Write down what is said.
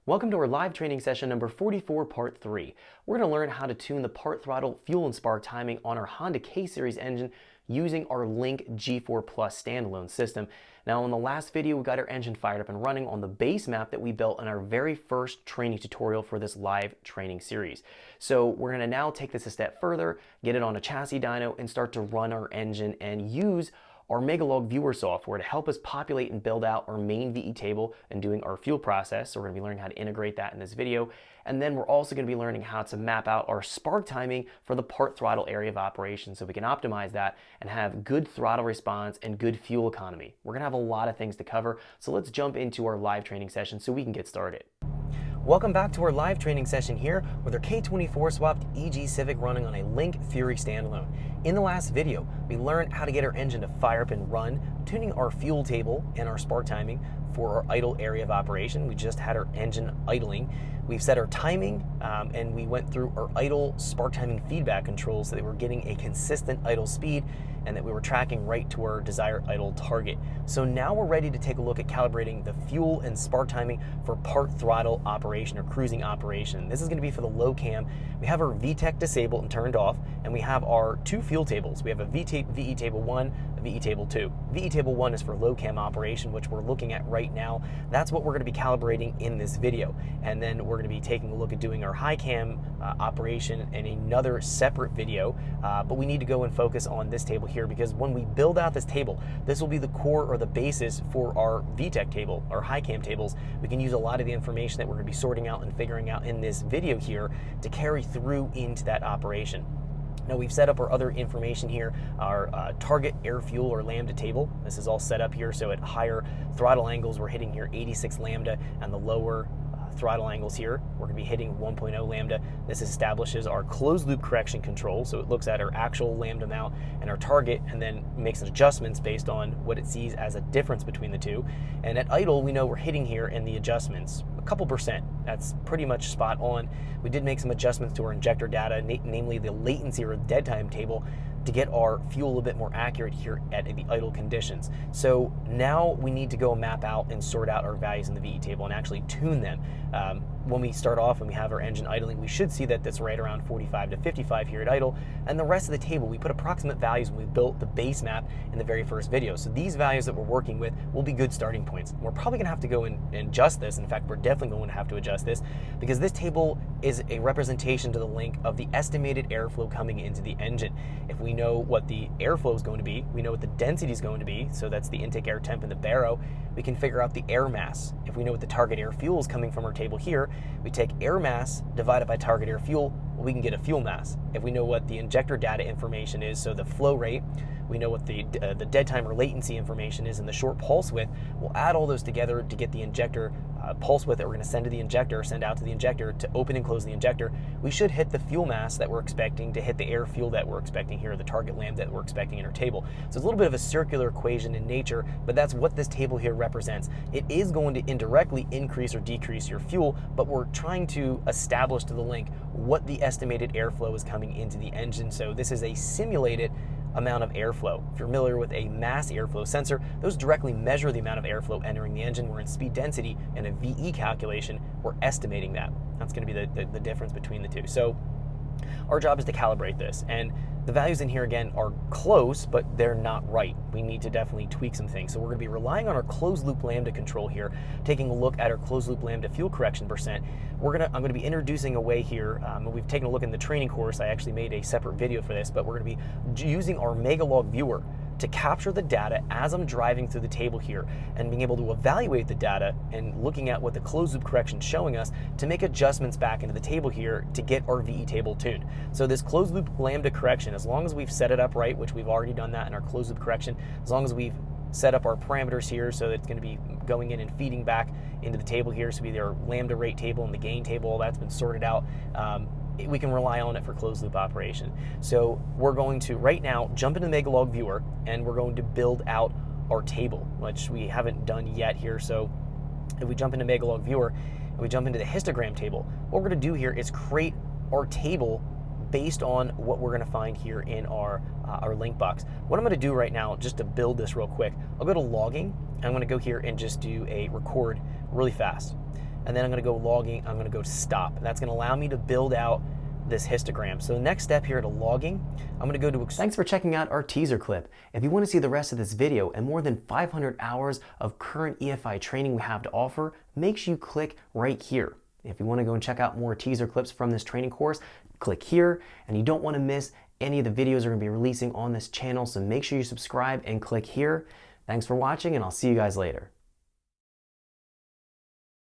Welcome to our live training session number 44, part 3. We're going to learn how to tune the part throttle, fuel, and spark timing on our Honda K-Series engine using our Link G4 Plus standalone system. Now, in the last video, we got our engine fired up and running on the base map that we built in our very first training tutorial for this live training series. So we're going to now take this a step further, get it on a chassis dyno, and start to run our engine and use our megalog viewer software to help us populate and build out our main VE table and doing our fuel process. So we're going to be learning how to integrate that in this video. And then we're also going to be learning how to map out our spark timing for the part throttle area of operation so we can optimize that and have good throttle response and good fuel economy. We're going to have a lot of things to cover. So let's jump into our live training session so we can get started. Welcome back to our live training session here with our K24 swapped EG Civic running on a Link Fury standalone. In the last video, we learned how to get our engine to fire up and run, tuning our fuel table and our spark timing for our idle area of operation. We just had our engine idling. We've set our timing and we went through our idle spark timing feedback controls so that we're getting a consistent idle speed and that we were tracking right to our desired idle target. So now we're ready to take a look at calibrating the fuel and spark timing for part throttle operation or cruising operation. This is going to be for the low cam. We have our VTEC disabled and turned off, and we have our two fuel tables. We have a VE table 1, a VE table 2. VE table 1 is for low cam operation, which we're looking at right now. That's what we're going to be calibrating in this video. And then we're going to be taking a look at doing our high cam operation in another separate video, but we need to go and focus on this table here because when we build out this table, this will be the core or the basis for our VTEC table, our high cam tables. We can use a lot of the information that we're going to be sorting out and figuring out in this video here to carry through into that operation. Now we've set up our other information here, our target air fuel or lambda table. This is all set up here, so at higher throttle angles we're hitting here 86 lambda, and the lower throttle angles here we're going to be hitting 1.0 lambda. This establishes our closed loop correction control, so it looks at our actual lambda amount and our target and then makes adjustments based on what it sees as a difference between the two. And at idle we know we're hitting here in the adjustments a couple percent. That's pretty much spot on. We did make some adjustments to our injector data, namely the latency or dead time table, to get our fuel a bit more accurate here at the idle conditions. So now we need to go map out and sort out our values in the VE table and actually tune them. When we start off and we have our engine idling, we should see that that's right around 45 to 55 here at idle. And the rest of the table, we put approximate values when we built the base map in the very first video. So these values that we're working with will be good starting points. We're probably gonna have to go and adjust this. In fact, we're definitely going to have to adjust this because this table is a representation to the Link of the estimated airflow coming into the engine. If we know what the airflow is going to be, we know what the density is going to be, so that's the intake air temp and the baro, we can figure out the air mass. If we know what the target air fuel is coming from our table here, we take air mass divided by target air fuel, we can get a fuel mass. If we know what the injector data information is, so the flow rate, we know what the dead time or latency information is and the short pulse width, we'll add all those together to get the injector pulse width that we're going to send to the injector, send out to the injector to open and close the injector. We should hit the fuel mass that we're expecting to hit the air fuel that we're expecting here, the target lambda that we're expecting in our table. So it's a little bit of a circular equation in nature, but that's what this table here represents. It is going to indirectly increase or decrease your fuel, but we're trying to establish to the Link what the estimated airflow is coming into the engine. So this is a simulated amount of airflow. If you're familiar with a mass airflow sensor, those directly measure the amount of airflow entering the engine, where in speed density and a VE calculation, we're estimating that. That's going to be the difference between the two. So our job is to calibrate this, and the values in here again are close, but they're not right. We need to definitely tweak some things. So we're going to be relying on our closed loop lambda control here, taking a look at our closed loop lambda fuel correction percent. I'm going to be introducing a way here. We've taken a look in the training course. I actually made a separate video for this, but we're going to be using our megalog viewer to capture the data as I'm driving through the table here and being able to evaluate the data and looking at what the closed loop correction is showing us to make adjustments back into the table here to get our VE table tuned. So this closed loop lambda correction, as long as we've set it up right, which we've already done that in our closed loop correction, as long as we've set up our parameters here so that it's going to be going in and feeding back into the table here, so either our lambda rate table and the gain table, all that's been sorted out, we can rely on it for closed loop operation. So we're going to right now jump into the megalog viewer and we're going to build out our table, which we haven't done yet here. So if we jump into megalog viewer and we jump into the histogram table, what we're going to do here is create our table based on what we're going to find here in our link box. What I'm going to do right now, just to build this real quick, I'll go to logging. I'm going to go here and just do a record really fast. and then I'm gonna go logging, I'm gonna go to stop. And that's gonna allow me to build out this histogram. So the next step here to logging, I'm gonna go to... Thanks for checking out our teaser clip. If you wanna see the rest of this video and more than 500 hours of current EFI training we have to offer, make sure you click right here. If you wanna go and check out more teaser clips from this training course, click here, and you don't wanna miss any of the videos we're gonna be releasing on this channel, so make sure you subscribe and click here. Thanks for watching, and I'll see you guys later.